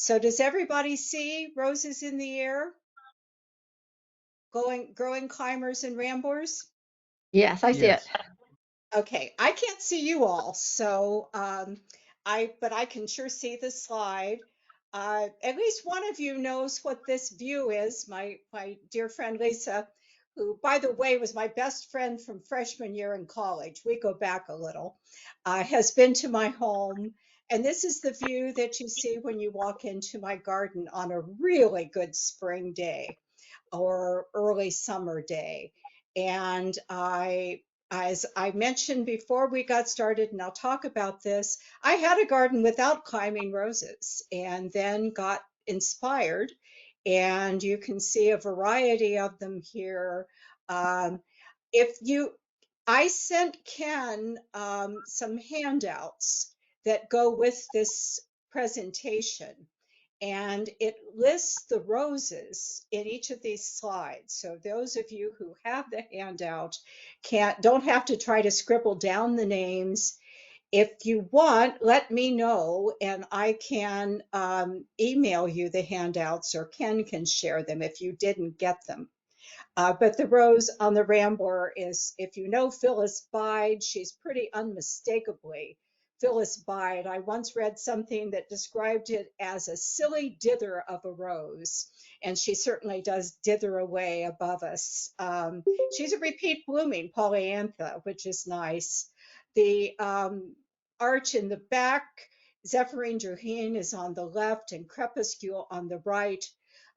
So does everybody see roses in the air, growing climbers and ramblers? Yes, I see it. Yes. Okay, I can't see you all, so but I can sure see the slide. At least one of you knows what this view is. My dear friend Lisa, who, by the way, was my best friend from freshman year in college. We go back a little. Has been to my home, and this is the view that you see when you walk into my garden on a really good spring day or early summer day. And as I mentioned before we got started, and I'll talk about this, I had a garden without climbing roses and then got inspired. And you can see a variety of them here. Um, if you, I sent Ken some handouts that go with this presentation, and it lists the roses in each of these slides. So those of you who have the handout don't have to try to scribble down the names. If you want, let me know and I can email you the handouts, or Ken can share them if you didn't get them. But the rose on the Rambler is, if you know Phyllis Bide, she's pretty unmistakably Phyllis Bide. I once read something that described it as a silly dither of a rose, and she certainly does dither away above us. She's a repeat blooming polyantha, which is nice. The arch in the back, Zephyrine Johann, is on the left and Crepuscule on the right.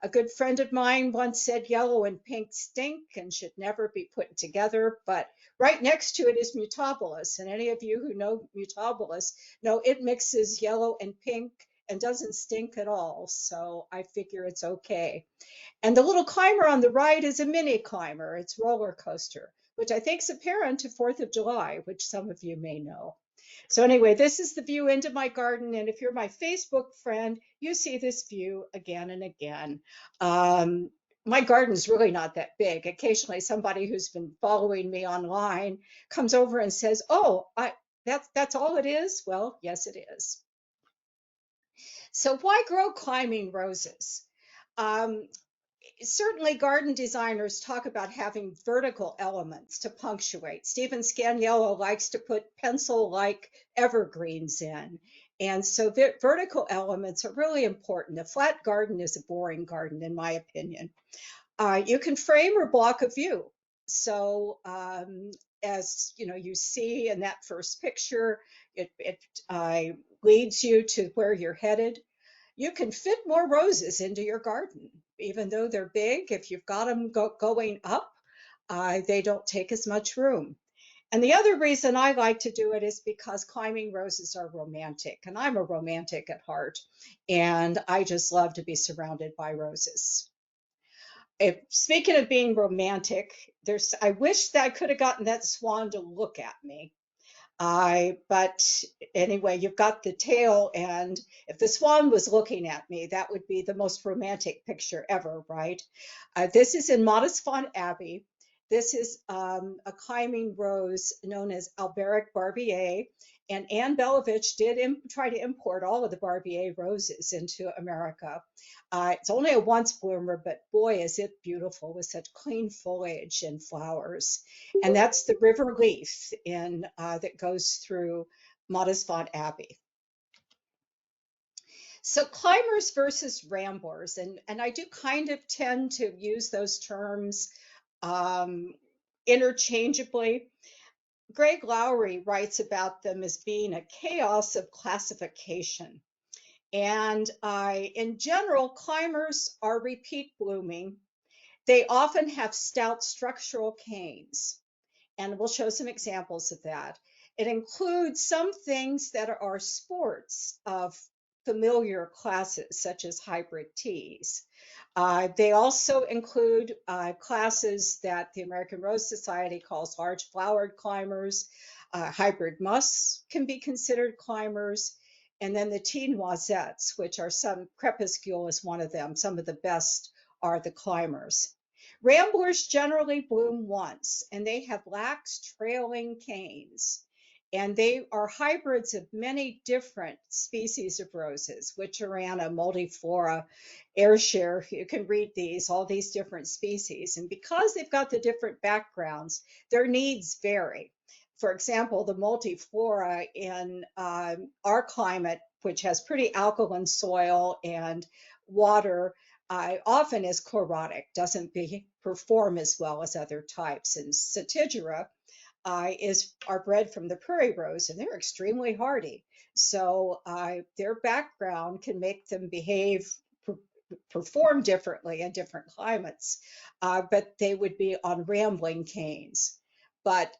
A good friend of mine once said yellow and pink stink and should never be put together, but right next to it is Mutabilis. And any of you who know Mutabilis know it mixes yellow and pink and doesn't stink at all. So I figure it's okay. And the little climber on the right is a mini climber. It's roller coaster, which I think is a parent to 4th of July, which some of you may know. So anyway, this is the view into my garden. And if you're my Facebook friend, you see this view again and again. My garden's really not that big. Occasionally somebody who's been following me online comes over and says, oh, that's all it is? Well, yes, it is. So why grow climbing roses? Um, Certainly garden designers talk about having vertical elements to punctuate. Stephen Scaniello likes to put pencil-like evergreens in. And so vertical elements are really important. A flat garden is a boring garden, in my opinion. You can frame or block a view. So as you know, you see in that first picture, it leads you to where you're headed. You can fit more roses into your garden, even though they're big. If you've got them going up, they don't take as much room. And the other reason I like to do it is because climbing roses are romantic, and I'm a romantic at heart, and I just love to be surrounded by roses. Speaking of being romantic, I wish that I could have gotten that swan to look at me. But anyway, you've got the tail, and if the swan was looking at me, that would be the most romantic picture ever, right? This is in Modesfont Abbey. This is a climbing rose known as Alberic Barbier, and Anne Belovitch did try to import all of the Barbier roses into America. It's only a once bloomer, but boy, is it beautiful with such clean foliage and flowers. And that's the river Leaf that goes through Modesfont Abbey. So climbers versus ramblers, and I do kind of tend to use those terms um, interchangeably. Greg Lowry writes about them as being a chaos of classification. And in general, climbers are repeat blooming. They often have stout structural canes, and we'll show some examples of that. It includes some things that are sports of familiar classes, such as hybrid teas. They also include classes that the American Rose Society calls large flowered climbers. Hybrid musks can be considered climbers. And then the tea noisettes, which are Crepuscule is one of them. Some of the best are the climbers. Ramblers generally bloom once, and they have lax trailing canes. And they are hybrids of many different species of roses, witcherana, multiflora, ayrshire. You can read these, all these different species. And because they've got the different backgrounds, their needs vary. For example, the multiflora in our climate, which has pretty alkaline soil and water, often is chlorotic, doesn't perform as well as other types. And satigera are bred from the prairie rose, and they're extremely hardy. So their background can make them perform differently in different climates, but they would be on rambling canes. But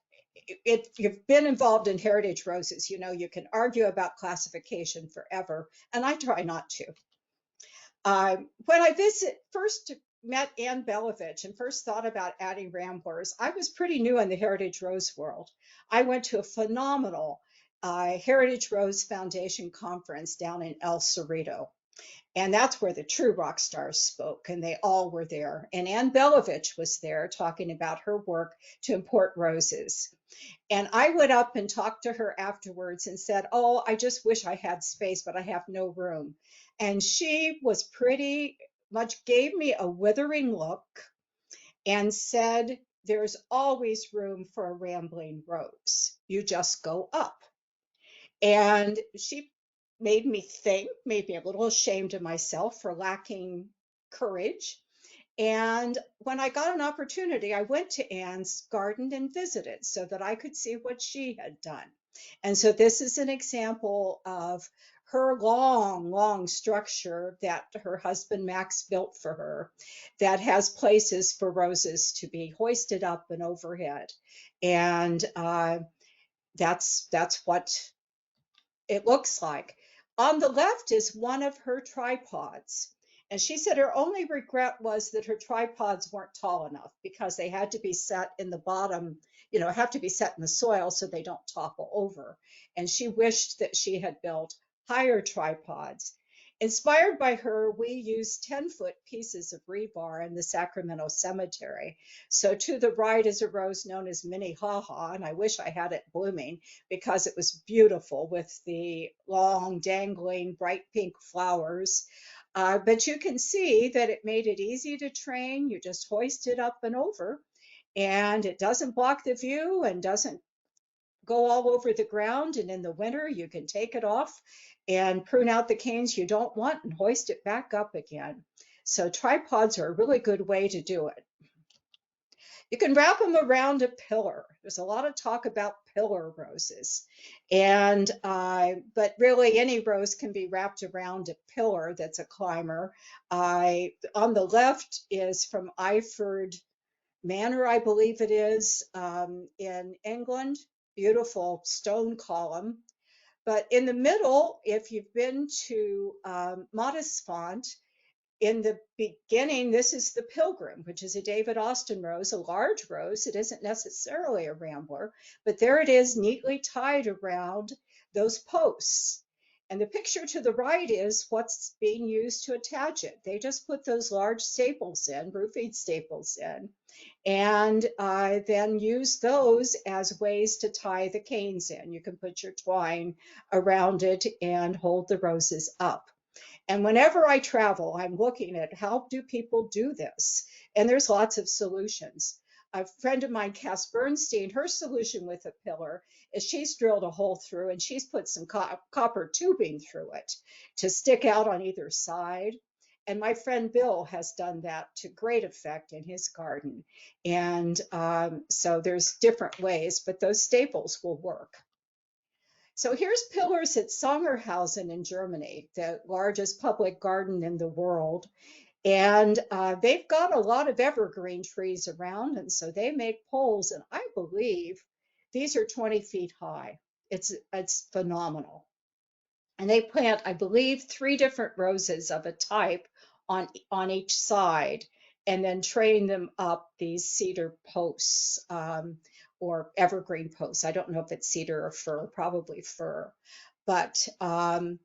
if you've been involved in heritage roses, you know you can argue about classification forever, and I try not to. When I first met Ann Belovich and first thought about adding Ramblers, I was pretty new in the Heritage Rose world. I went to a phenomenal Heritage Rose Foundation conference down in El Cerrito. And that's where the true rock stars spoke, and they all were there. And Ann Belovich was there talking about her work to import roses. And I went up and talked to her afterwards and said, "Oh, I just wish I had space, but I have no room." And she was pretty much gave me a withering look and said, "There's always room for a rambling rose. You just go up." And she made me think, made me a little ashamed of myself for lacking courage. And when I got an opportunity, I went to Anne's garden and visited so that I could see what she had done. And so this is an example of her long, long structure that her husband Max built for her that has places for roses to be hoisted up and overhead. And that's what it looks like. On the left is one of her tripods. And she said her only regret was that her tripods weren't tall enough because they had to be set in the bottom, have to be set in the soil so they don't topple over. And she wished that she had built higher tripods. Inspired by her, we used 10-foot pieces of rebar in the Sacramento cemetery. So to the right is a rose known as Minnehaha, and I wish I had it blooming because it was beautiful with the long, dangling, bright pink flowers. But you can see that it made it easy to train. You just hoist it up and over, and it doesn't block the view and doesn't go all over the ground. And in the winter, you can take it off and prune out the canes you don't want and hoist it back up again. So tripods are a really good way to do it. You can wrap them around a pillar. There's a lot of talk about pillar roses, and but really any rose can be wrapped around a pillar that's a climber. On the left is from Iford Manor, I believe it is, in England. Beautiful stone column. But in the middle, if you've been to Modestfont, in the beginning, this is the Pilgrim, which is a David Austin rose, a large rose. It isn't necessarily a rambler, but there it is, neatly tied around those posts. And the picture to the right is what's being used to attach it. They just put those large staples in, roofing staples in, and then use those as ways to tie the canes in. You can put your twine around it and hold the roses up. And whenever I travel, I'm looking at how do people do this? And there's lots of solutions. A friend of mine, Cass Bernstein, her solution with a pillar is she's drilled a hole through and she's put some copper tubing through it to stick out on either side. And my friend Bill has done that to great effect in his garden. And so there's different ways, but those staples will work. So here's pillars at Sangerhausen in Germany, the largest public garden in the world. And they've got a lot of evergreen trees around, and so they make poles, and I believe these are 20 feet high. It's phenomenal. And they plant, I believe, 3 different roses of a type on each side, and then train them up these cedar posts, or evergreen posts. I don't know if it's cedar or fir, probably fir, but the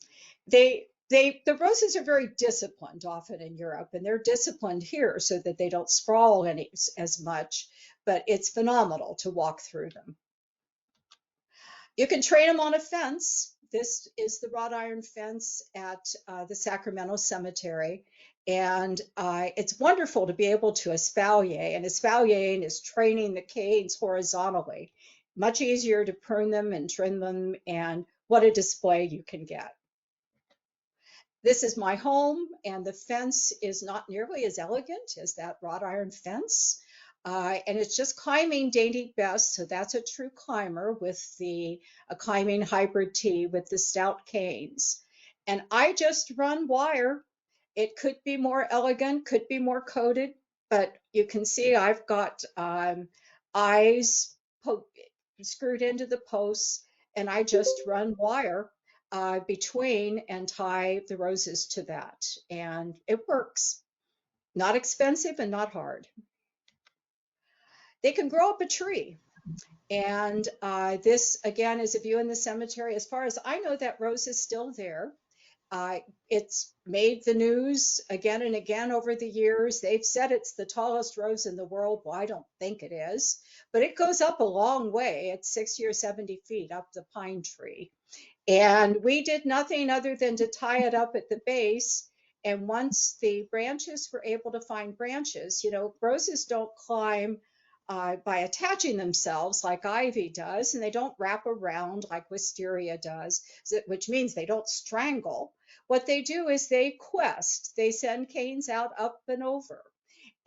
roses are very disciplined often in Europe, and they're disciplined here so that they don't sprawl as much, but it's phenomenal to walk through them. You can train them on a fence. This is the wrought iron fence at the Sacramento Cemetery. And it's wonderful to be able to espalier. And espaliering is training the canes horizontally. Much easier to prune them and trim them, and what a display you can get. This is my home, and the fence is not nearly as elegant as that wrought iron fence. And it's just climbing dainty best, so that's a true climber with the a climbing hybrid tee with the stout canes. And I just run wire. It could be more elegant, could be more coated, but you can see I've got eyes screwed into the posts, and I just run wire between and tie the roses to that. And it works. Not expensive and not hard. They can grow up a tree. And this, again, is a view in the cemetery. As far as I know, that rose is still there. It's made the news again and again over the years. They've said it's the tallest rose in the world. Well, I don't think it is, but it goes up a long way. It's 60 or 70 feet up the pine tree. And we did nothing other than to tie it up at the base. And once the branches were able to find branches, roses don't climb by attaching themselves like ivy does, and they don't wrap around like wisteria does, which means they don't strangle. What they do is they quest, they send canes out up and over.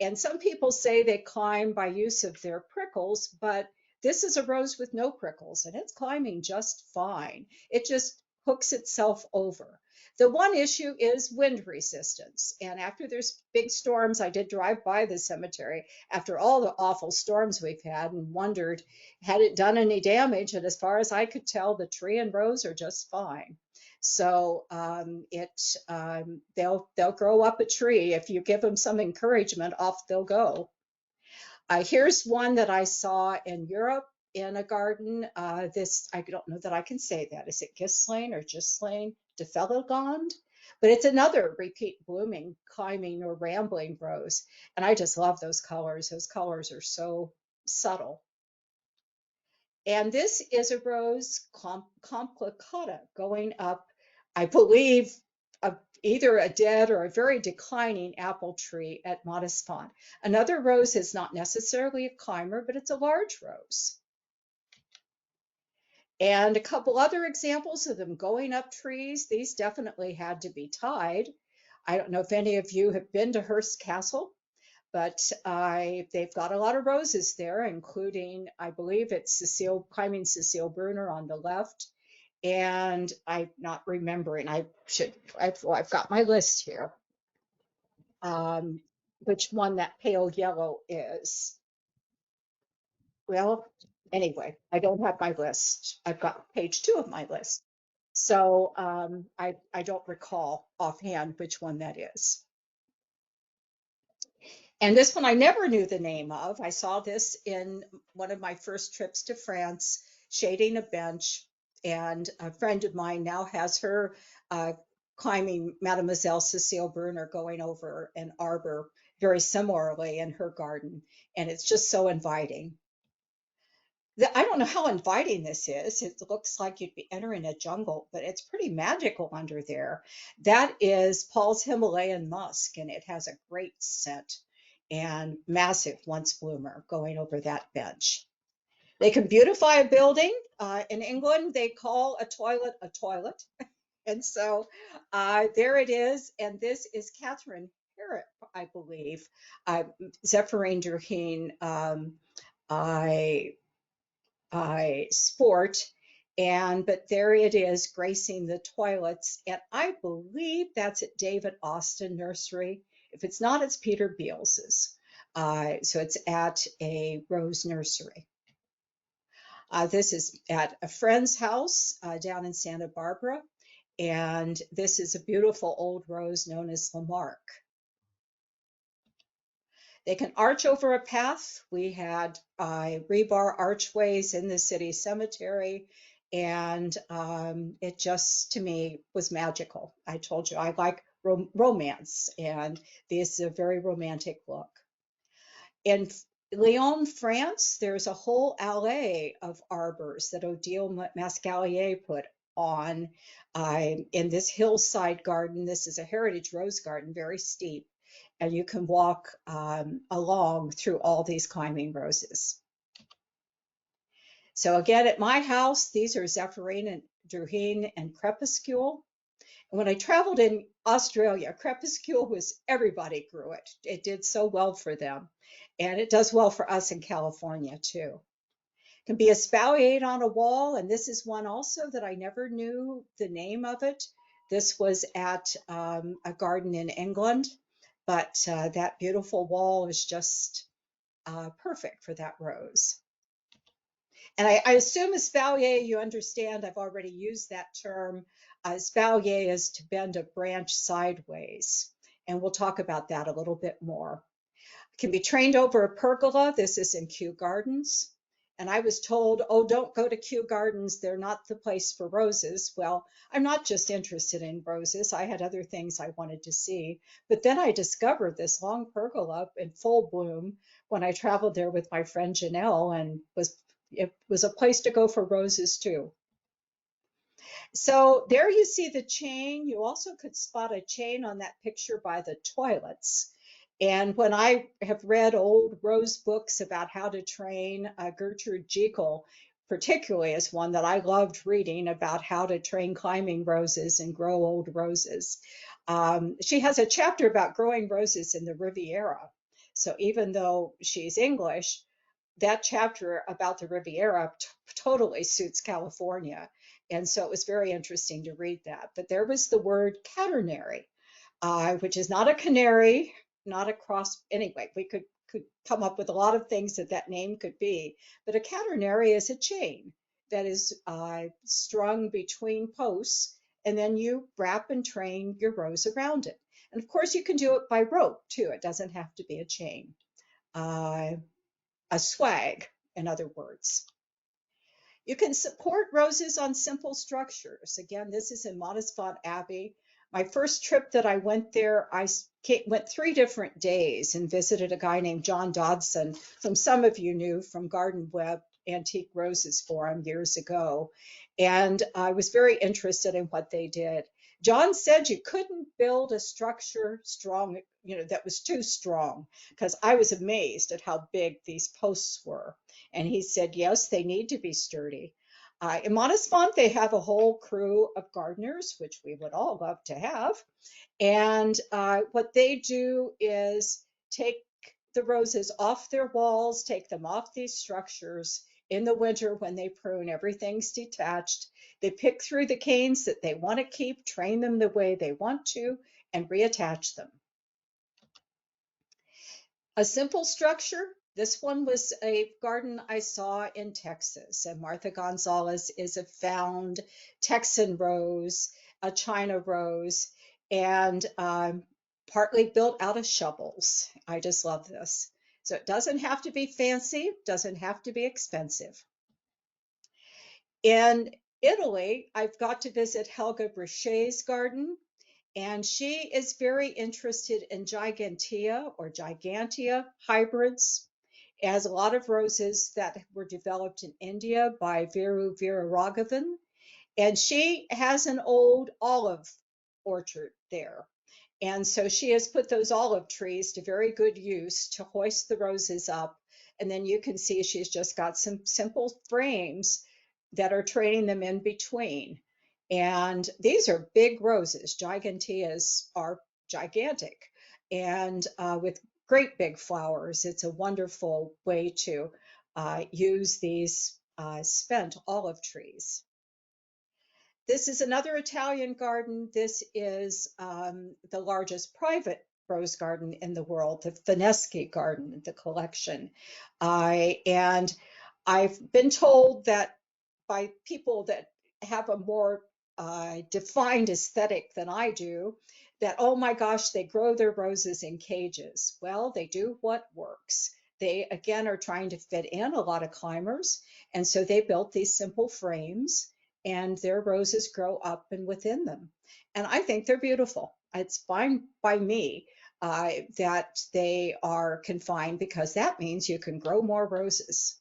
And some people say they climb by use of their prickles, but this is a rose with no prickles, and it's climbing just fine. It just hooks itself over. The one issue is wind resistance. And after there's big storms, I did drive by the cemetery after all the awful storms we've had and wondered, had it done any damage? And as far as I could tell, the tree and rose are just fine. So they'll grow up a tree. If you give them some encouragement, off they'll go. Here's one that I saw in Europe in a garden. I don't know that I can say that. Is it Ghislaine or Ghislaine de Fellegond? But it's another repeat blooming, climbing or rambling rose. And I just love those colors. Those colors are so subtle. And this is a rose complicata going up, I believe, either a dead or a very declining apple tree at Modest Pond. Another rose is not necessarily a climber, but it's a large rose. And a couple other examples of them going up trees. These definitely had to be tied. I don't know if any of you have been to Hearst Castle, but they've got a lot of roses there, including, I believe it's climbing Cecile Bruner on the left. And I'm not remembering. I've got my list here. Which one that pale yellow is. Well, anyway, I don't have my list. I've got page 2 of my list. So I don't recall offhand which one that is. And this one I never knew the name of. I saw this in one of my first trips to France, shading a bench. And a friend of mine now has her climbing Mademoiselle Cecile Bruner going over an arbor very similarly in her garden. And it's just so inviting. I don't know how inviting this is. It looks like you'd be entering a jungle, but it's pretty magical under there. That is Paul's Himalayan musk, and it has a great scent and massive once bloomer going over that bench. They can beautify a building. In England, they call a toilet a toilet. And so there it is. And this is Catherine Harrop, I believe. Zephyrine Durheen, I sport. But there it is gracing the toilets. And I believe that's at David Austin Nursery. If it's not, it's Peter Beals's. So it's at a rose nursery. This is at a friend's house down in Santa Barbara. And this is a beautiful old rose known as Lamarck. They can arch over a path. We had rebar archways in the city cemetery, and it just, to me, was magical. I told you I like romance, and this is a very romantic look. And Lyon, France, there's a whole alley of arbors that Odile Mascalier put on in this hillside garden. This is a heritage rose garden, very steep, and you can walk along through all these climbing roses. So again, at my house, these are Zephyrine and Druheen and Crepuscule. When I traveled in Australia, crepuscule was everybody grew it. It did so well for them. And it does well for us in California too. It can be espalier on a wall, and this is one also that I never knew the name of it. This was at a garden in England, but that beautiful wall is just perfect for that rose. And I assume espalier, you understand, I've already used that term. Espalier is to bend a branch sideways. And we'll talk about that a little bit more. It can be trained over a pergola. This is in Kew Gardens. And I was told, oh, don't go to Kew Gardens. They're not the place for roses. Well, I'm not just interested in roses. I had other things I wanted to see. But then I discovered this long pergola in full bloom when I traveled there with my friend Janelle, and it was a place to go for roses too. So there you see the chain. You also could spot a chain on that picture by the toilets. And when I have read old rose books about how to train, Gertrude Jekyll particularly is one that I loved reading about how to train climbing roses and grow old roses. She has a chapter about growing roses in the Riviera. So even though she's English, that chapter about the Riviera totally suits California. And so it was very interesting to read that. But there was the word caternary, which is not a canary, not a cross. Anyway, we could come up with a lot of things that name could be. But a caternary is a chain that is strung between posts, and then you wrap and train your rose around it. And of course, you can do it by rope too. It doesn't have to be a chain. A swag, in other words. You can support roses on simple structures. Again, this is in Montesfont Abbey. My first trip that I went there, I went 3 different days and visited a guy named John Dodson, whom some of you knew from Garden Web Antique Roses Forum years ago. And I was very interested in what they did. John said you couldn't build a structure strong, that was too strong, because I was amazed at how big these posts were. And he said, yes, they need to be sturdy. In Montesfont, they have a whole crew of gardeners, which we would all love to have. And what they do is take the roses off their walls, take them off these structures. In the winter, when they prune, everything's detached. They pick through the canes that they want to keep, train them the way they want to, and reattach them. A simple structure. This one was a garden I saw in Texas, and Martha Gonzalez is a found Texan rose, a China rose, and partly built out of shovels. I just love this. So it doesn't have to be fancy, doesn't have to be expensive. In Italy, I've got to visit Helga Brichet's garden, and she is very interested in gigantea or gigantea hybrids, as a lot of roses that were developed in India by Viru Veeraraghavan. And she has an old olive orchard there. And so she has put those olive trees to very good use to hoist the roses up. And then you can see she's just got some simple frames that are training them in between. And these are big roses. Giganteas are gigantic and with great big flowers. It's a wonderful way to use these spent olive trees. This is another Italian garden. This is the largest private rose garden in the world, the Fineschi Garden, the collection. And I've been told that by people that have a more defined aesthetic than I do, that, oh my gosh, they grow their roses in cages. Well, they do what works. They, again, are trying to fit in a lot of climbers. And so they built these simple frames, and their roses grow up and within them. And I think they're beautiful. it's fine by me that they are confined, because that means you can grow more roses.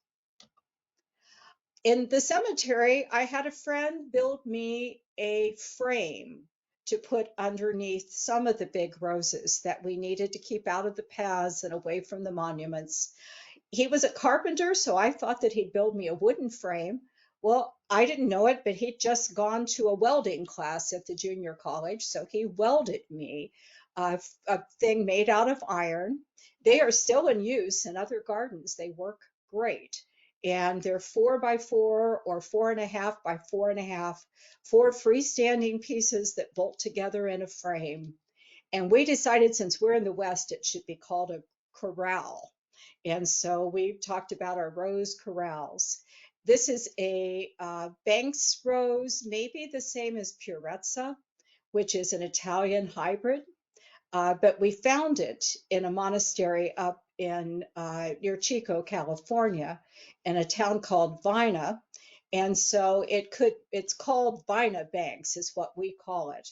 In the cemetery, I had a friend build me a frame to put underneath some of the big roses that we needed to keep out of the paths and away from the monuments. He was a carpenter, so I thought that he'd build me a wooden frame. Well, I didn't know it, but he'd just gone to a welding class at the junior college, so he welded me a thing made out of iron. They are still in use in other gardens. They work great. And they're 4x4 or 4.5x4.5, four freestanding pieces that bolt together in a frame. And we decided, since we're in the West, it should be called a corral. And so we talked about our rose corrals. This is a Banks rose, maybe the same as Purezza, which is an Italian hybrid. But we found it in a monastery up in near Chico, California, in a town called Vina. And so it's called Vina Banks, is what we call it.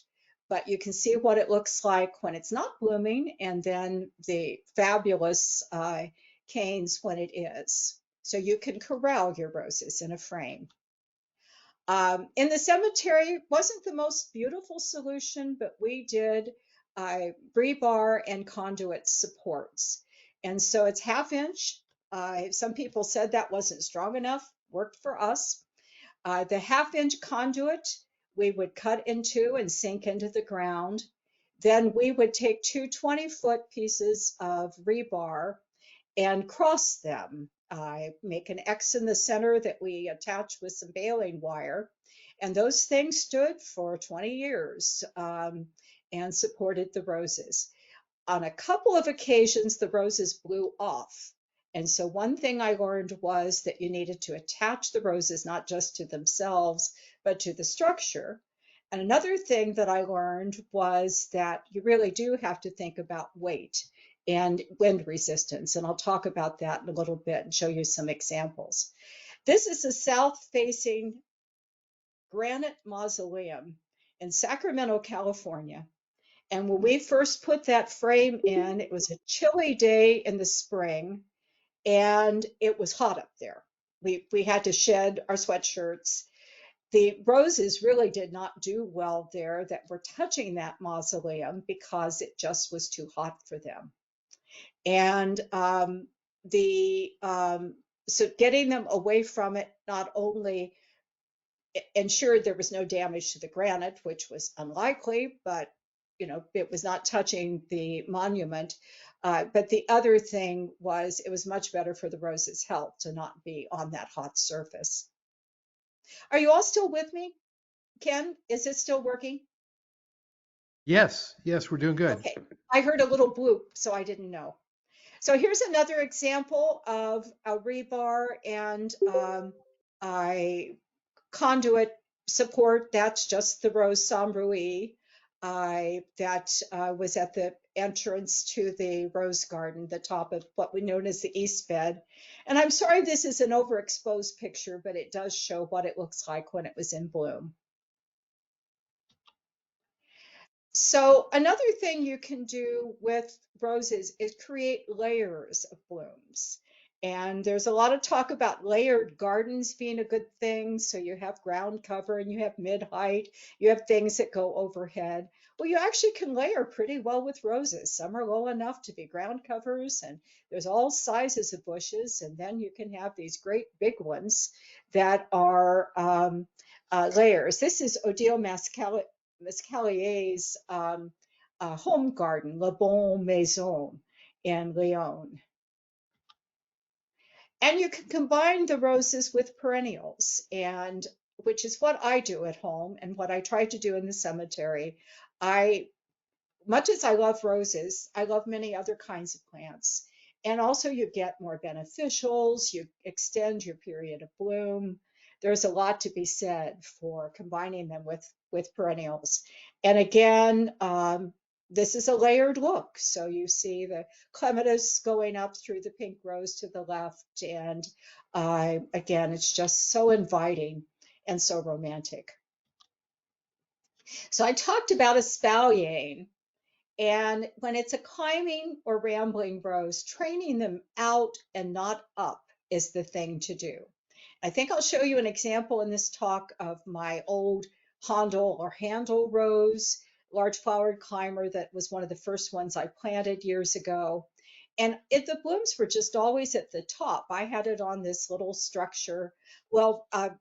But you can see what it looks like when it's not blooming, and then the fabulous canes when it is. So you can corral your roses in a frame. In the cemetery, wasn't the most beautiful solution, but we did rebar and conduit supports. And so it's 1/2 inch. Some people said that wasn't strong enough, worked for us. The 1/2 inch conduit we would cut into and sink into the ground. Then we would take two 20-foot pieces of rebar and cross them. I make an X in the center that we attach with some baling wire. And those things stood for 20 years and supported the roses. On a couple of occasions, the roses blew off. And so one thing I learned was that you needed to attach the roses not just to themselves, but to the structure. And another thing that I learned was that you really do have to think about weight and wind resistance. And I'll talk about that in a little bit and show you some examples. This is a south-facing granite mausoleum in Sacramento, California. And when we first put that frame in, it was a chilly day in the spring, and it was hot up there. We had to shed our sweatshirts. The roses really did not do well there that were touching that mausoleum, because it just was too hot for them. And so getting them away from it not only ensured there was no damage to the granite, which was unlikely, but it was not touching the monument. But the other thing was, it was much better for the rose's health to not be on that hot surface. Are you all still with me? Ken, is it still working? Yes, we're doing good. Okay, I heard a little bloop, so I didn't know. So here's another example of a rebar and a conduit support. That's just the Rose Sambrui that was at the entrance to the rose garden, the top of what we know as the east bed. And I'm sorry this is an overexposed picture, but it does show what it looks like when it was in bloom. So another thing you can do with roses is create layers of blooms. And there's a lot of talk about layered gardens being a good thing. So you have ground cover and you have mid-height, you have things that go overhead. Well, you actually can layer pretty well with roses. Some are low enough to be ground covers, and there's all sizes of bushes. And then you can have these great big ones that are layers. This is Odile Mescalier's home garden, La Bonne Maison in Lyon. And you can combine the roses with perennials, and which is what I do at home and what I try to do in the cemetery. Much as I love roses, I love many other kinds of plants. And also you get more beneficials, you extend your period of bloom. There's a lot to be said for combining them with perennials. And again, this is a layered look. So you see the clematis going up through the pink rose to the left. And again, it's just so inviting and so romantic. So I talked about espalier. And when it's a climbing or rambling rose, training them out and not up is the thing to do. I think I'll show you an example in this talk of my old handle rose, large flowered climber that was one of the first ones I planted years ago. And the blooms were just always at the top. I had it on this little structure, well, a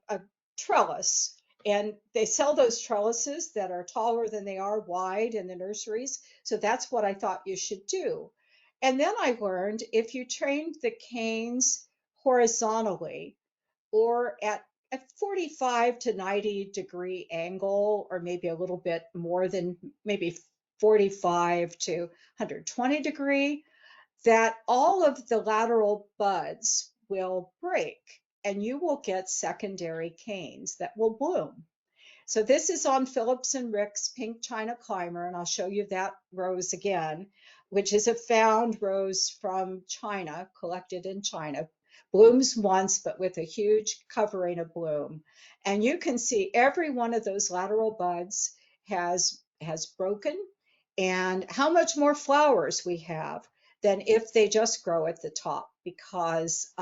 trellis. And they sell those trellises that are taller than they are wide in the nurseries. So that's what I thought you should do. And then I learned if you trained the canes horizontally, or at a 45 to 90-degree angle, or maybe a little bit more than maybe 45 to 120 degree, that all of the lateral buds will break and you will get secondary canes that will bloom. So this is on Phillips and Rick's Pink China Climber, and I'll show you that rose again, which is a found rose from China, collected in China. Blooms once, but with a huge covering of bloom. And you can see every one of those lateral buds has broken, and how much more flowers we have than if they just grow at the top, because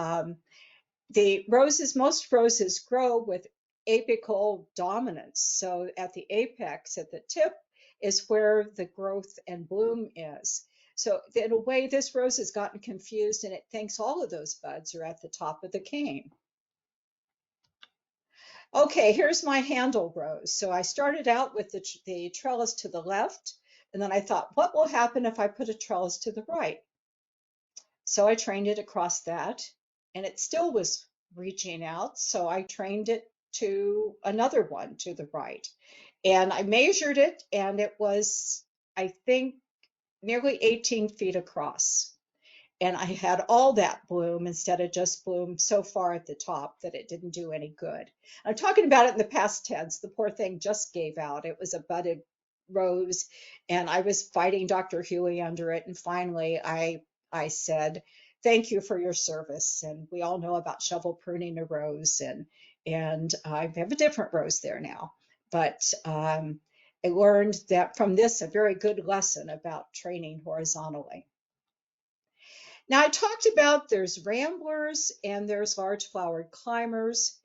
most roses grow with apical dominance. So at the apex, at the tip, is where the growth and bloom is. So in a way, this rose has gotten confused and it thinks all of those buds are at the top of the cane. Okay, here's my handle rose. So I started out with the trellis to the left, and then I thought, what will happen if I put a trellis to the right? So I trained it across that, and it still was reaching out. So I trained it to another one to the right. And I measured it, and it was, I think, nearly 18 feet across. And I had all that bloom instead of just bloom so far at the top that it didn't do any good. I'm talking about it in the past tense. The poor thing just gave out. It was a budded rose, and I was fighting Dr. Huey under it. And finally, I said, "Thank you for your service." And we all know about shovel pruning a rose, and I have a different rose there now. But I learned that from this a very good lesson about training horizontally. Now, I talked about there's ramblers and there's large flowered climbers,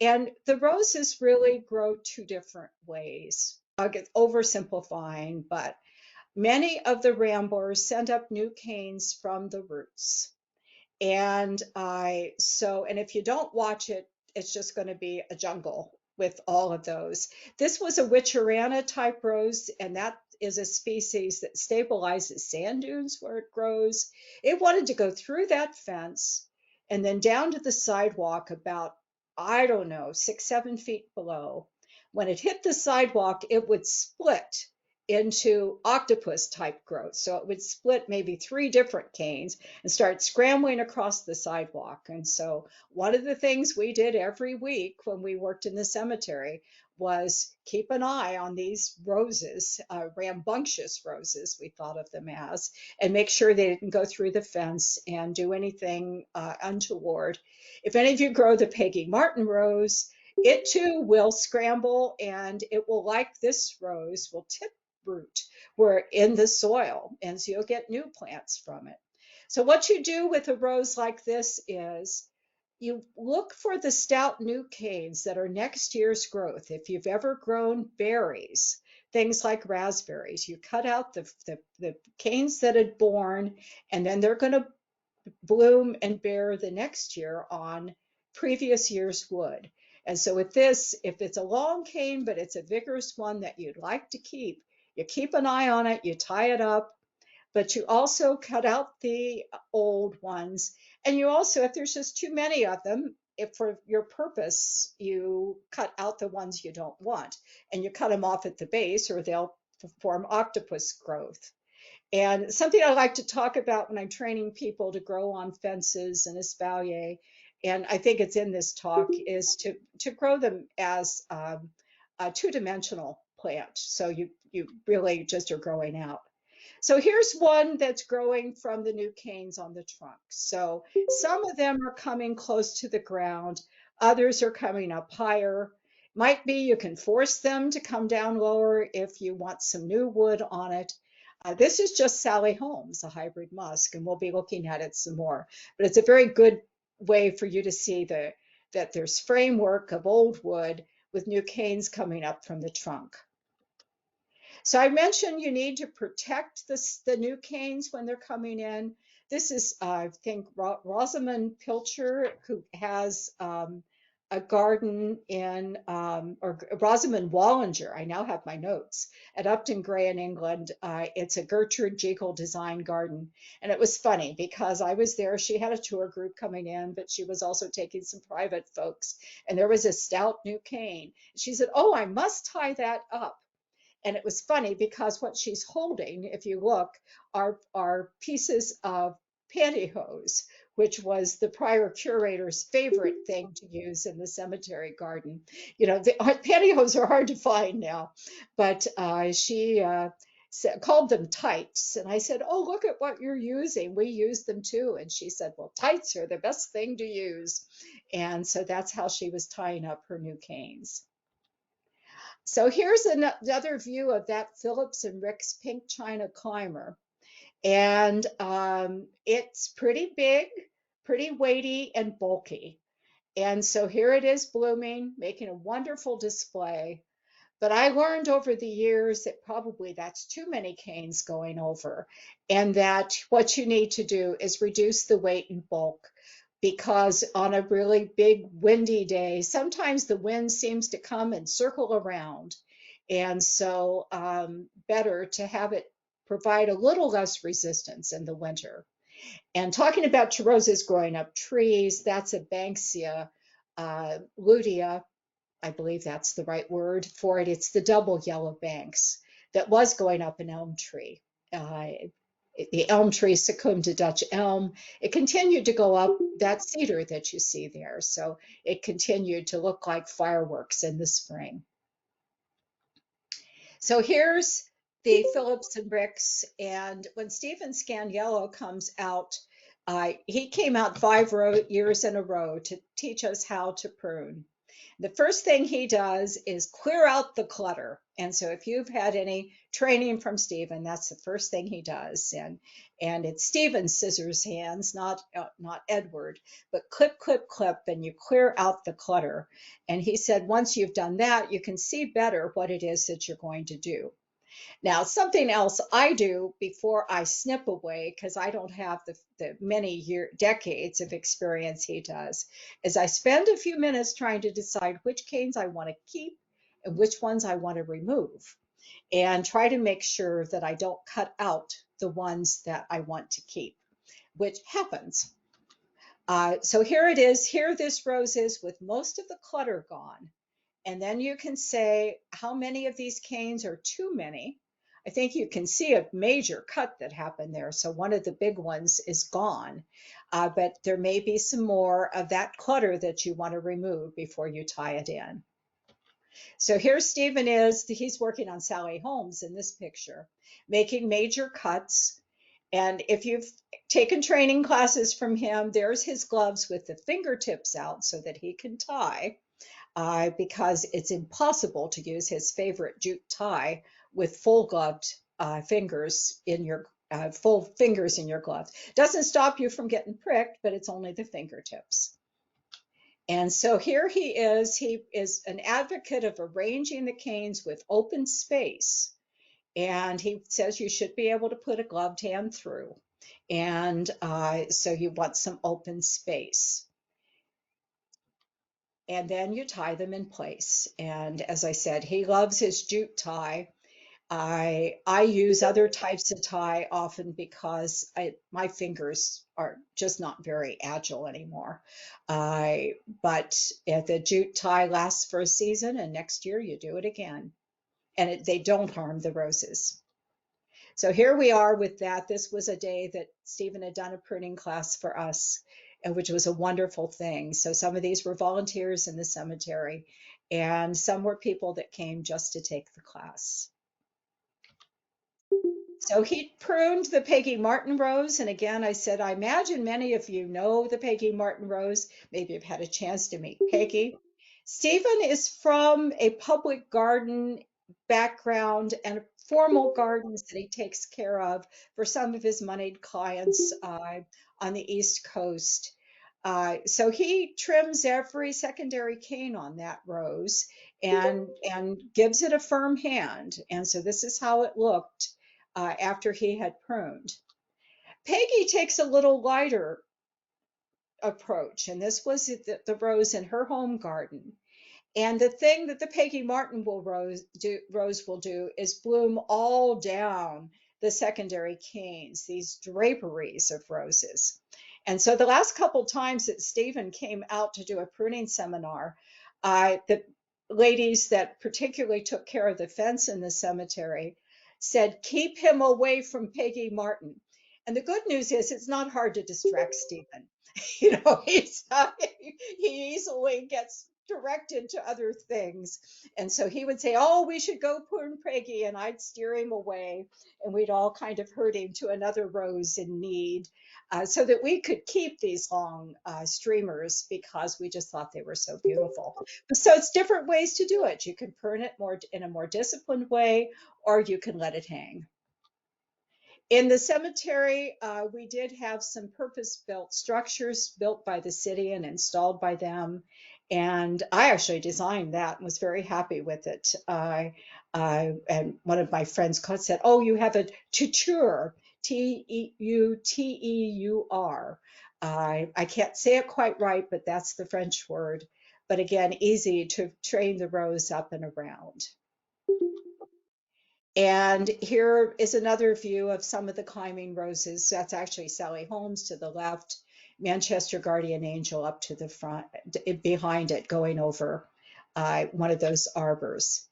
and the roses really grow two different ways. I'll get oversimplifying, but many of the ramblers send up new canes from the roots. And if you don't watch it, it's just going to be a jungle with all of those. This was a Witcherana type rose, and that is a species that stabilizes sand dunes where it grows. It wanted to go through that fence and then down to the sidewalk about, I don't know, 6, 7 feet below. When it hit the sidewalk, it would split into octopus type growth. So it would split maybe 3 different canes and start scrambling across the sidewalk. And so one of the things we did every week when we worked in the cemetery was keep an eye on these roses, rambunctious roses, we thought of them as, and make sure they didn't go through the fence and do anything untoward. If any of you grow the Peggy Martin rose, it too will scramble, and it will, like this rose, will tip root where in the soil, and so you'll get new plants from it. So what you do with a rose like this is you look for the stout new canes that are next year's growth. If you've ever grown berries, things like raspberries, you cut out the canes that had borne, and then they're going to bloom and bear the next year on previous year's wood. And so with this, if it's a long cane, but it's a vigorous one that you'd like to keep, you keep an eye on it, you tie it up, but you also cut out the old ones. And you also, if there's just too many of them, if for your purpose, you cut out the ones you don't want and you cut them off at the base or they'll form octopus growth. And something I like to talk about when I'm training people to grow on fences and espalier, and I think it's in this talk, is to grow them as a two-dimensional plant. So you really just are growing out. So here's one that's growing from the new canes on the trunk. So some of them are coming close to the ground, others are coming up higher. Might be you can force them to come down lower if you want some new wood on it. This is just Sally Holmes, a hybrid musk, and we'll be looking at it some more. But it's a very good way for you to see that there's framework of old wood with new canes coming up from the trunk. So I mentioned you need to protect the new canes when they're coming in. This is, I think, Rosamond Pilcher, who has a garden in, or Rosamond Wallinger, I now have my notes, at Upton Gray in England. It's a Gertrude Jekyll design garden. And it was funny because I was there. She had a tour group coming in, but she was also taking some private folks. And there was a stout new cane. She said, "Oh, I must tie that up." And it was funny because what she's holding, if you look, are pieces of pantyhose, which was the prior curator's favorite thing to use in the cemetery garden. You know, the pantyhose are hard to find now, but she called them tights. And I said, "Oh, look at what you're using. We use them too." And she said, "Well, tights are the best thing to use." And so that's how she was tying up her new canes. So here's another view of that Phillips and Ricks pink china climber. And it's pretty big, pretty weighty and bulky. And so here it is blooming, making a wonderful display. But I learned over the years that probably that's too many canes going over, and that what you need to do is reduce the weight and bulk, because on a really big windy day, sometimes the wind seems to come and circle around. And so better to have it provide a little less resistance in the winter. And talking about roses growing up trees, that's a Banksia lutea. I believe that's the right word for it. It's the double yellow banks that was going up an elm tree. Uh, the elm tree succumbed to Dutch elm. It continued to go up that cedar that you see there. So it continued to look like fireworks in the spring. So here's the Phillips and Ricks. And when Stephen Scandiello comes out, he came out 5 years in a row to teach us how to prune. The first thing he does is clear out the clutter. And so if you've had any training from Stephen, that's the first thing he does. And it's Stephen's scissors hands, not Edward, but clip, clip, clip, and you clear out the clutter. And he said, once you've done that, you can see better what it is that you're going to do. Now, something else I do before I snip away, because I don't have the decades of experience he does, is I spend a few minutes trying to decide which canes I want to keep and which ones I want to remove, and try to make sure that I don't cut out the ones that I want to keep, which happens. So here it is. Here this rose is with most of the clutter gone. And then you can say how many of these canes are too many. I think you can see a major cut that happened there. So one of the big ones is gone, but there may be some more of that clutter that you want to remove before you tie it in. So here Stephen is, he's working on Sally Holmes in this picture, making major cuts. And if you've taken training classes from him, there's his gloves with the fingertips out so that he can tie. Because it's impossible to use his favorite jute tie with full gloved fingers in your full fingers in your glove. Doesn't stop you from getting pricked, but it's only the fingertips. And so here he is. He is an advocate of arranging the canes with open space. And he says you should be able to put a gloved hand through. And so you want some open space. And then you tie them in place. And as I said, he loves his jute tie. I use other types of tie often because my fingers are just not very agile anymore. But if the jute tie lasts for a season, and next year you do it again, and they don't harm the roses. So here we are with that. This was a day that Stephen had done a pruning class for us, which was a wonderful thing. So some of these were volunteers in the cemetery, and some were people that came just to take the class. So he pruned the Peggy Martin rose. And again, I said, I imagine many of you know the Peggy Martin rose. Maybe you've had a chance to meet Peggy. Stephen is from a public garden background and formal gardens that he takes care of for some of his moneyed clients on the East Coast. So he trims every secondary cane on that rose and gives it a firm hand. And so this is how it looked after he had pruned. Peggy takes a little lighter approach, and this was the rose in her home garden. And the thing that the Peggy Martin rose will do is bloom all down the secondary canes, these draperies of roses. And so the last couple times that Stephen came out to do a pruning seminar, the ladies that particularly took care of the fence in the cemetery said, keep him away from Peggy Martin. And the good news is it's not hard to distract Stephen. He easily gets directed to other things. And so he would say, oh, we should go prune Peggy, and I'd steer him away, and we'd all kind of herd him to another rose in need, so that we could keep these long streamers because we just thought they were so beautiful. So it's different ways to do it. You can prune it more in a more disciplined way, or you can let it hang. In the cemetery, we did have some purpose-built structures built by the city and installed by them. And I actually designed that and was very happy with it. And one of my friends said, oh, you have a tuteur, Teuteur. I can't say it quite right, but that's the French word. But again, easy to train the rose up and around. And here is another view of some of the climbing roses. That's actually Sally Holmes to the left, Manchester Guardian Angel up to the front, behind it, going over one of those arbors.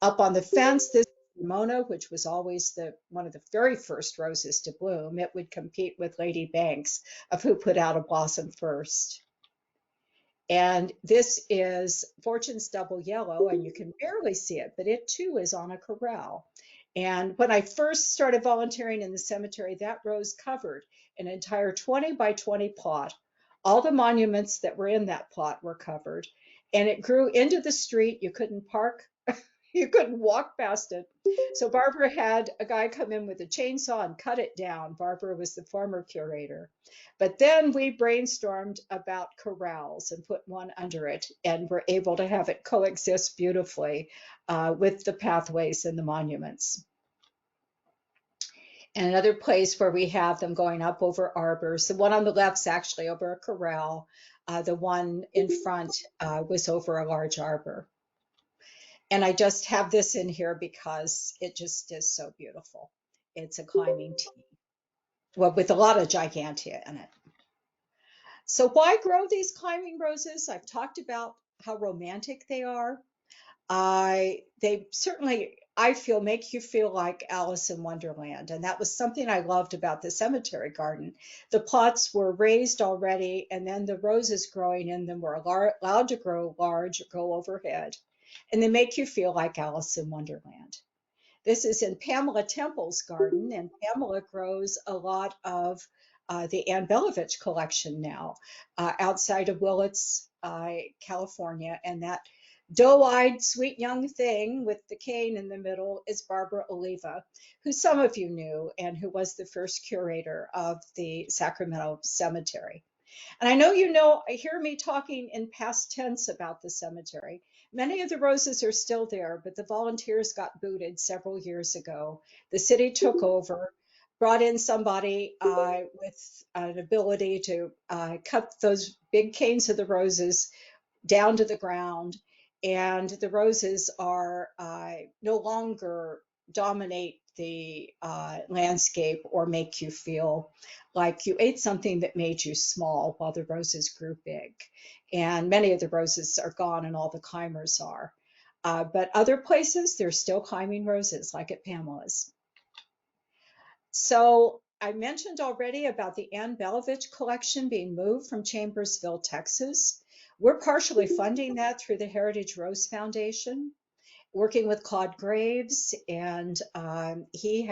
Up on the fence, this is Ramona, which was always one of the very first roses to bloom. It would compete with Lady Banks of who put out a blossom first. And this is Fortune's Double Yellow, and you can barely see it, but it too is on a corral. And when I first started volunteering in the cemetery, that rose covered an entire 20 by 20 plot. All the monuments that were in that plot were covered, and it grew into the street. You couldn't park, you couldn't walk past it. So Barbara had a guy come in with a chainsaw and cut it down. Barbara was the former curator. But then we brainstormed about corrals and put one under it, and were able to have it coexist beautifully with the pathways and the monuments. And another place where we have them going up over arbors. The one on the left's actually over a corral. The one in front was over a large arbor. And I just have this in here because it just is so beautiful. It's a climbing tea, well, with a lot of gigantea in it. So why grow these climbing roses? I've talked about how romantic they are. They certainly, I feel, make you feel like Alice in Wonderland. And that was something I loved about the cemetery garden. The plots were raised already, and then the roses growing in them were allowed to grow large or go overhead. And they make you feel like Alice in Wonderland. This is in Pamela Temple's garden, and Pamela grows a lot of the Anne Belovich collection now outside of Willits, California. And that doe-eyed, sweet young thing with the cane in the middle is Barbara Oliva, who some of you knew and who was the first curator of the Sacramento Cemetery. And I know hear me talking in past tense about the cemetery. Many of the roses are still there, but the volunteers got booted several years ago. The city took over, brought in somebody with an ability to cut those big canes of the roses down to the ground, and the roses are no longer dominate the landscape or make you feel like you ate something that made you small while the roses grew big. And many of the roses are gone and all the climbers are. But other places, there's still climbing roses, like at Pamela's. So I mentioned already about the Anne Belovich collection being moved from Chambersville, Texas. We're partially funding that through the Heritage Rose Foundation, working with Claude Graves, and he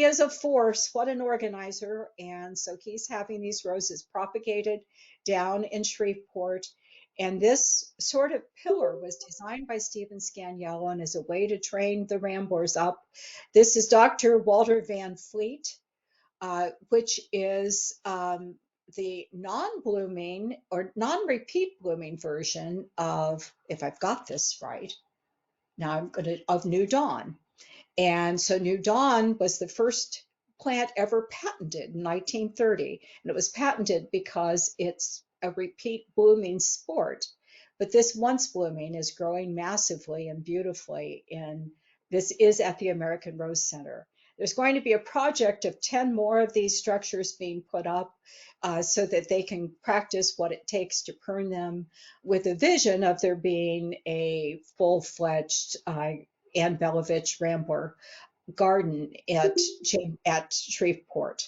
is a force. What an organizer! And so he's having these roses propagated down in Shreveport. And this sort of pillar was designed by Stephen Scanlon as a way to train the Ramblers up. This is Dr. Walter Van Fleet, which is the non-blooming or non-repeat blooming version of, if I've got this right, now I'm going to, of New Dawn. And so New Dawn was the first plant ever patented in 1930. And it was patented because it's a repeat blooming sport. But this once blooming is growing massively and beautifully. And this is at the American Rose Center. There's going to be a project of 10 more of these structures being put up so that they can practice what it takes to prune them, with a vision of there being a full-fledged Anne Belovich Rambler garden at Shreveport.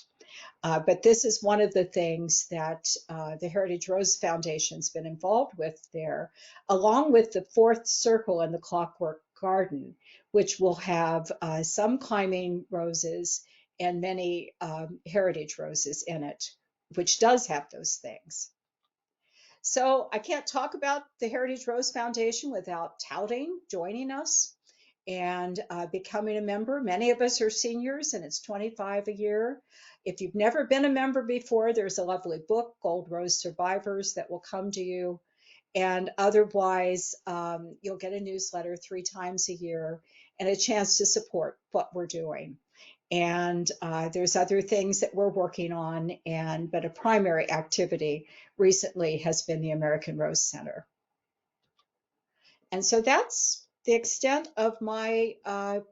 But this is one of the things that the Heritage Rose Foundation's been involved with there, along with the fourth circle and the Clockwork Garden, which will have some climbing roses and many heritage roses in it, which does have those things. So I can't talk about the Heritage Rose Foundation without touting joining us and becoming a member. Many of us are seniors, and it's $25 a year. If you've never been a member before, there's a lovely book, Gold Rose Survivors, that will come to you. And otherwise, you'll get a newsletter 3 times a year and a chance to support what we're doing. And there's other things that we're working on, but a primary activity recently has been the American Rose Center. And so that's the extent of my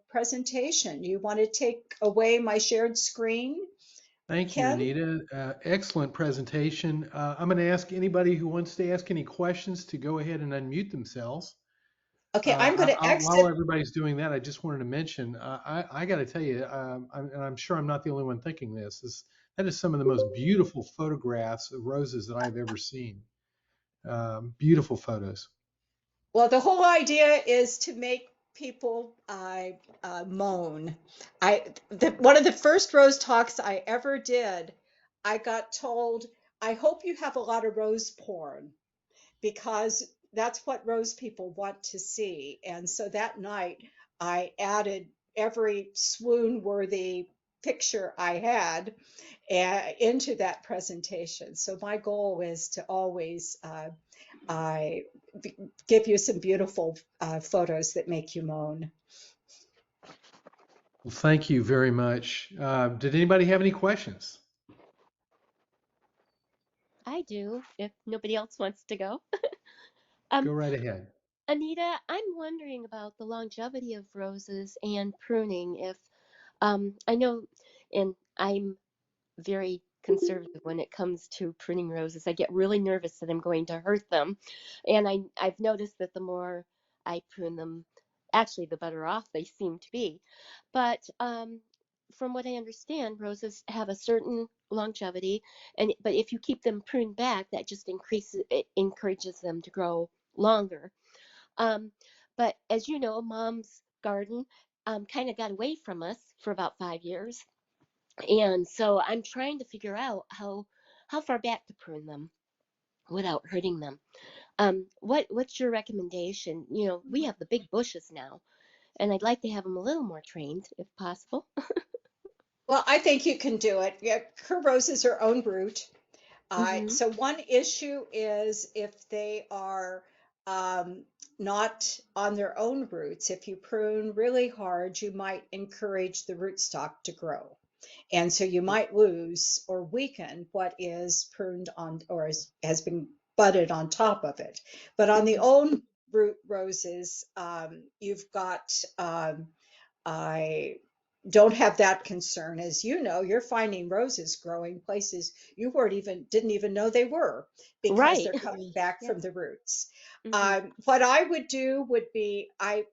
presentation. You want to take away my shared screen, Thank you, Ken? Anita. Excellent presentation. I'm going to ask anybody who wants to ask any questions to go ahead and unmute themselves. Okay, I'm going to While exit. everybody's doing that, I just wanted to mention, I got to tell you, and I'm sure I'm not the only one thinking this, that is some of the most beautiful photographs of roses that I've ever seen. Beautiful photos. Well, the whole idea is to make people moan. One of the first rose talks I ever did, I got told, I hope you have a lot of rose porn, because that's what rose people want to see. And so that night, I added every swoon worthy picture I had into that presentation. So my goal is to always I give you some beautiful photos that make you moan. Well, thank you very much. Did anybody have any questions? I do, if nobody else wants to go. Go Um, right ahead. Anita, I'm wondering about the longevity of roses and pruning. If I know, and I'm very conservative when it comes to pruning roses. I get really nervous that I'm going to hurt them, and I've noticed that the more I prune them, actually the better off they seem to be. But from what I understand, roses have a certain longevity, and but if you keep them pruned back, that just encourages them to grow longer. Um, but as you know, Mom's garden kind of got away from us for about 5 years, and so I'm trying to figure out how far back to prune them without hurting them. What's your recommendation? You know, we have the big bushes now, and I'd like to have them a little more trained if possible. Well, I think you can do it. Yeah, her roses are own root. Mm-hmm. So one issue is if they are um, not on their own roots. If you prune really hard, you might encourage the rootstock to grow. And so you might lose or weaken what is pruned on or has been budded on top of it. But on the Mm-hmm. own root roses, you've got I don't have that concern. As you know, you're finding roses growing places you didn't even know they were, because Right. they're coming back Yeah. from the roots. Mm-hmm. What I would do would be I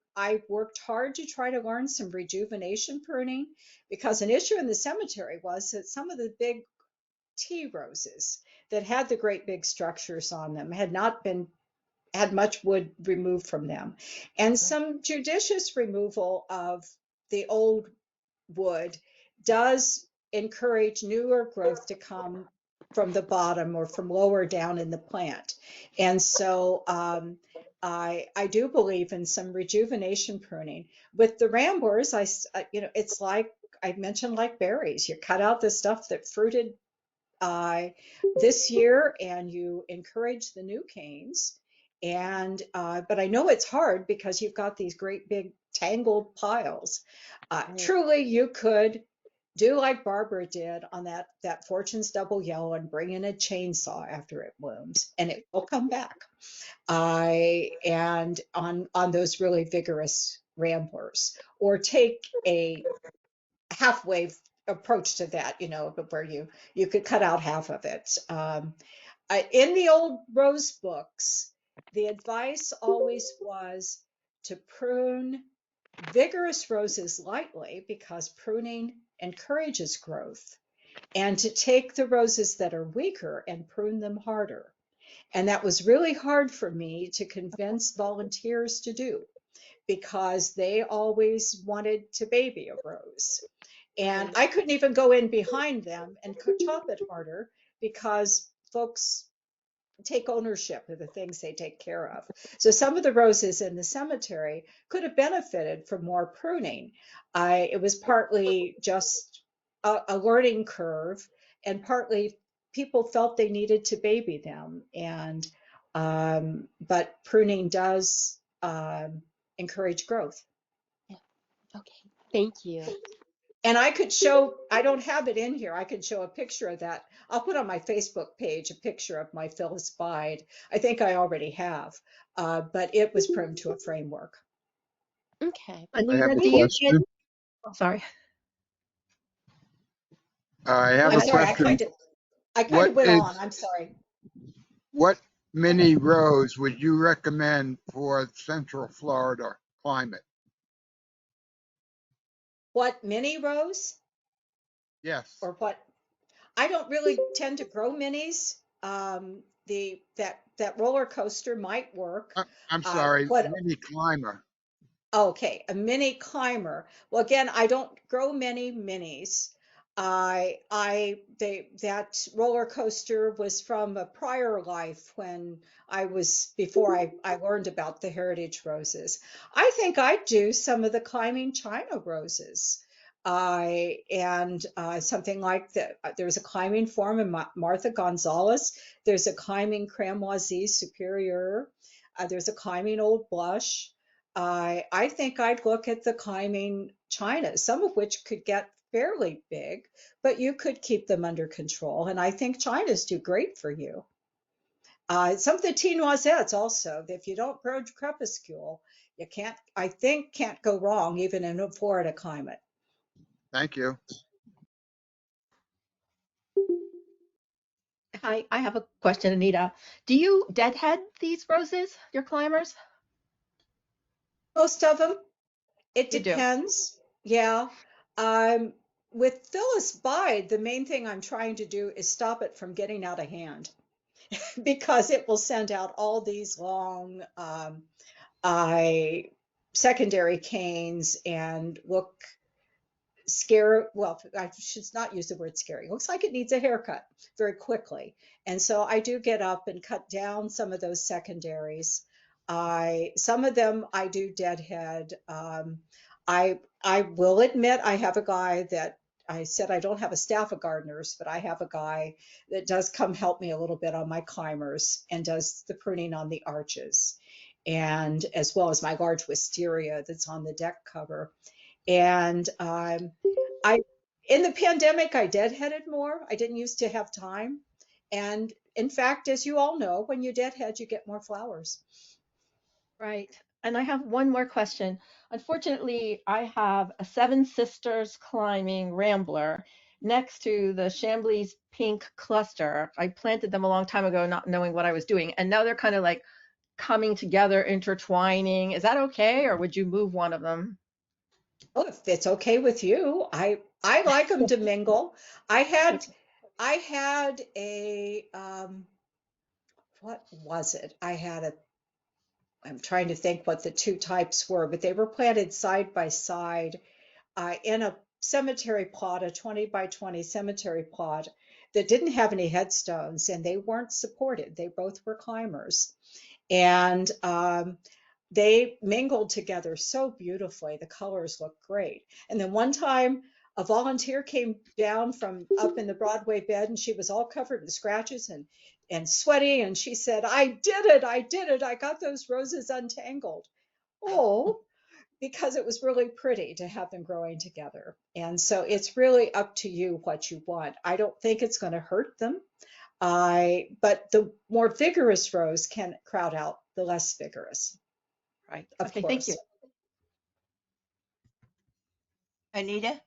worked hard to try to learn some rejuvenation pruning, because an issue in the cemetery was that some of the big tea roses that had the great big structures on them had not been had much wood removed from them. And Right. some judicious removal of the old wood does encourage newer growth to come from the bottom or from lower down in the plant. And so I do believe in some rejuvenation pruning. With the ramblers, it's like I mentioned, like berries. You cut out the stuff that fruited uh, this year, and you encourage the new canes. And but I know it's hard because you've got these great big tangled piles. Right. Truly, you could do like Barbara did on that Fortune's double yellow and bring in a chainsaw after it blooms, and it will come back. And on those really vigorous ramblers, or take a halfway approach to that, where you could cut out half of it. In the old rose books, the advice always was to prune vigorous roses lightly because pruning encourages growth, and to take the roses that are weaker and prune them harder. And that was really hard for me to convince volunteers to do because they always wanted to baby a rose. And Right. I couldn't even go in behind them and top it harder because folks take ownership of the things they take care of. So some of the roses in the cemetery could have benefited from more pruning. It was partly just a learning curve, and partly people felt they needed to baby them. And but pruning does encourage growth. Yeah. Okay. Thank you. And I could show, I don't have it in here. I could show a picture of that. I'll put on my Facebook page a picture of my Phyllis Bide. I think I already have, but it was pruned to a framework. Okay. I have Anita, a do you get, question. oh, sorry, I have I'm a I, sorry, question. I kind What of went on. is I'm sorry. what mini rows would you recommend for Central Florida climate? What, mini rose Yes. or what? I don't really tend to grow minis. That roller coaster might work. I'm sorry, What mini climber. Okay, a mini climber. Well, again, I don't grow many minis. That roller coaster was from a prior life when before I learned about the heritage roses. I think I'd do some of the climbing China roses. And something like that. There's a climbing form in Martha Gonzalez. There's a climbing Cramoisie superior. There's a climbing Old Blush. I think I'd look at the climbing China, some of which could get fairly big, but you could keep them under control. And I think Chinas do great for you. Some of the tea noisettes also, if you don't grow crepuscule, you can't go wrong even in a Florida climate. Thank you. hi, I have a question, Anita. Do you deadhead these roses, your climbers? Most of them, it You do. depends. Yeah. Um, with Phyllis Bide, the main thing I'm trying to do is stop it from getting out of hand. Because it will send out all these long I secondary canes and look scary. Well, I should not use the word scary. It looks like it needs a haircut very quickly. And so I do get up and cut down some of those secondaries. Some of them I do deadhead. I will admit I have a guy that I said I don't have a staff of gardeners, but I have a guy that does come help me a little bit on my climbers and does the pruning on the arches, and as well as my large wisteria that's on the deck cover. And I, in the pandemic, I deadheaded more. I didn't used to have time. And in fact, as you all know, when you deadhead, you get more flowers. Right. And I have one more question. Unfortunately, I have a Seven Sisters climbing rambler next to the Chambly's pink cluster. I planted them a long time ago, not knowing what I was doing. And now they're kind of like coming together, intertwining. Is that okay? Or would you move one of them? Oh, if it's okay with you, I like them to mingle. I had I had a what was it? I'm trying to think what the two types were, but they were planted side by side in a cemetery plot, a 20 by 20 cemetery plot that didn't have any headstones, and they weren't supported. They both were climbers. And they mingled together so beautifully. The colors looked great. And then one time, a volunteer came down from up in the Broadway bed, and she was all covered in scratches and sweaty. And she said, "I did it! I did it! I got those roses untangled." Oh, because it was really pretty to have them growing together. And so it's really up to you what you want. I don't think it's going to hurt them. But the more vigorous rose can crowd out the less vigorous, Right. of Okay, thank you. course. Anita?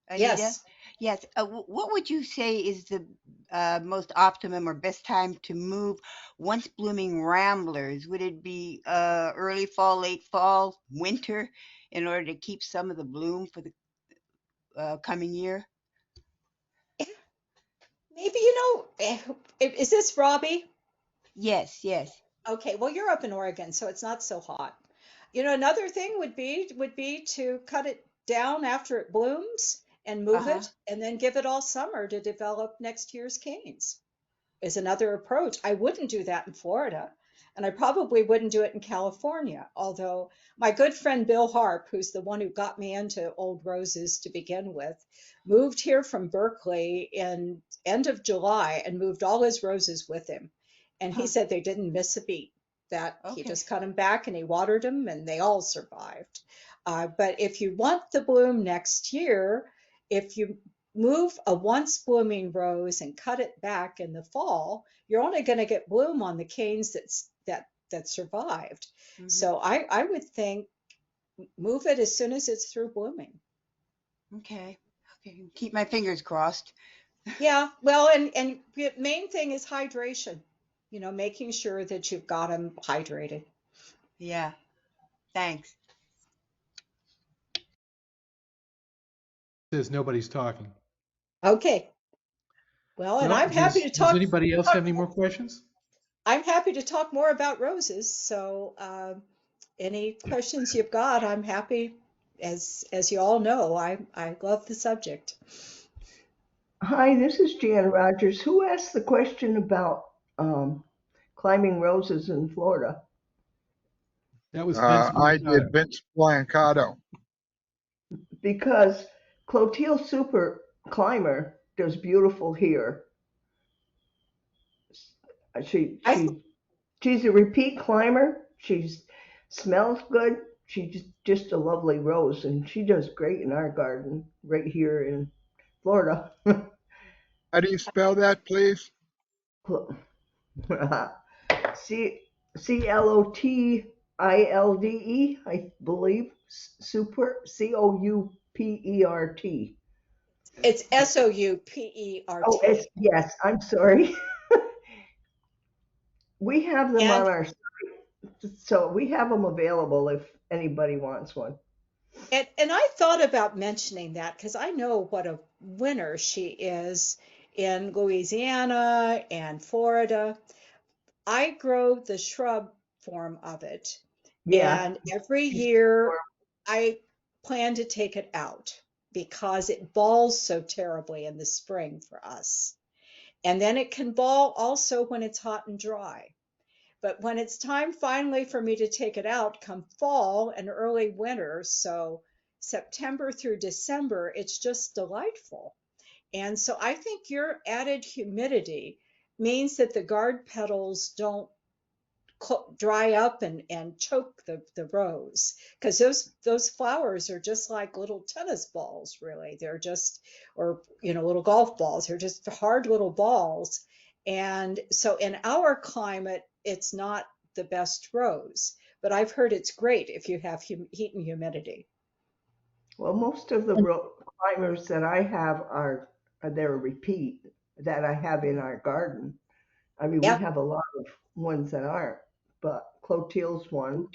Anita? Yes. Yes. What would you say is the most optimum or best time to move once blooming ramblers? Would it be early fall, late fall, winter, in order to keep some of the bloom for the coming year? Maybe, is this Robbie? Yes, yes. Okay, well, you're up in Oregon, so it's not so hot. Another thing would be to cut it down after it blooms and move Uh-huh. it, and then give it all summer to develop next year's canes. Is another approach. I wouldn't do that in Florida, and I probably wouldn't do it in California. Although my good friend Bill Harp, who's the one who got me into old roses to begin with, moved here from Berkeley in end of July and moved all his roses with him. And he Huh. said they didn't miss a beat. That he Okay. just cut them back and he watered them, and they all survived. But if you want the bloom next year, if you move a once blooming rose and cut it back in the fall, you're only going to get bloom on the canes that survived. Mm-hmm. So I would think move it as soon as it's through blooming. Okay. Okay. Keep my fingers crossed. Yeah, well, and the main thing is hydration. Making sure that you've got them hydrated. Yeah. Thanks. Says nobody's talking. Okay. Well, and Well, I'm happy to does talk. anybody else have any more questions? I'm happy to talk more about roses. So, any questions you've got, I'm happy. As you all know, I love the subject. Hi, this is Jan Rogers. Who asked the question about um, climbing roses in Florida? That was Vince I Mankato. did Vince Blancato. Because Clotilde Super Climber does beautiful here. She I she she's a repeat climber. She smells good. She's just a lovely rose, and she does great in our garden right here in Florida. How do you spell that, please? C Clotilde, I believe. Super Coupert. It's Soupert. Oh, it's yes. I'm sorry. We have them on And our so we have them available if anybody wants one. and I thought about mentioning that because I know what a winner she is in Louisiana and Florida. I grow the shrub form of it, Yeah, and every she's year I plan to take it out because it balls so terribly in the spring for us. And then it can ball also when it's hot and dry. But when it's time finally for me to take it out, come fall and early winter, so September through December, it's just delightful. And so I think your added humidity means that the guard petals don't dry up and choke the rose, because those flowers are just like little tennis balls, really. They're just, or little golf balls. They're just hard little balls. And so in our climate it's not the best rose, but I've heard it's great if you have heat and humidity. well, most of the climbers that I have are they're a repeat that I have in our garden. I mean, we Yeah. have a lot of ones that aren't, but Clotilde's one.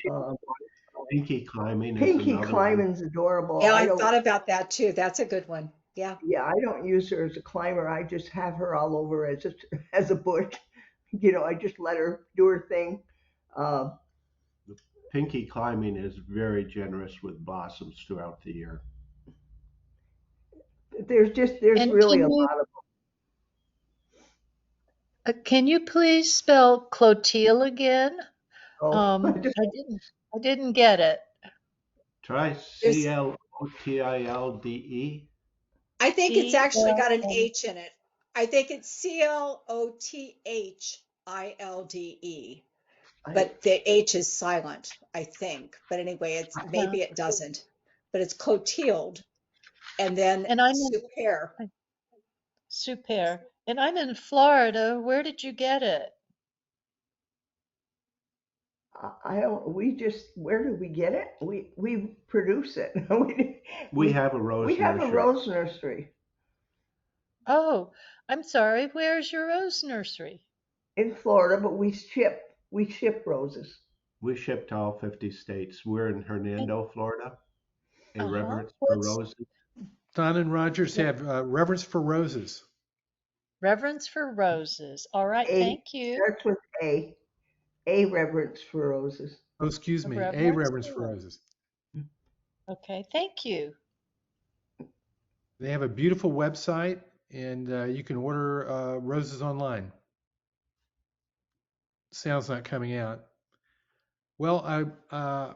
Pinky climbing is Pinky another one. Climbing's adorable. Yeah, I I don't. thought about that too. That's a good one. Yeah. Yeah, I don't use her as a climber. I just have her all over as as a bush. I just let her do her thing. Uh, The pinky climbing is very generous with blossoms throughout the year. there's And really a lot of can you please spell Clotilde again? them. I didn't get it. Try There's, Clotilde. I think it's C actually L got an O. H in it. I think it's Clothilde, I, but the H is silent, I think. But anyway, it's Yeah. maybe it doesn't. But it's Clotilde and then And I'm in Super. Super. And I'm in Florida. Where did you get it? I don't. We just where do we get it? We produce it. We we have a we rose have a nursery. rose nursery Oh, I'm sorry. Where's your rose nursery? in Florida, but we ship roses. We ship to all 50 states. We're in And Hernando, Florida. A uh-huh. reverence for What's roses. Don and Rogers what, have reverence for roses. Reverence for Roses? All right, A thank you. starts with A. A reverence for roses. Oh, excuse A me, a reverence reverence for for roses. roses. Okay, thank you. They have a beautiful website, and you can order roses online. Sound's not coming out. Well, I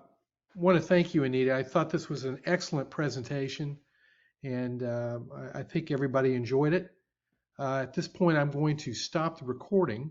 want to thank you, Anita. I thought this was an excellent presentation, and I think everybody enjoyed it. At this point, I'm going to stop the recording.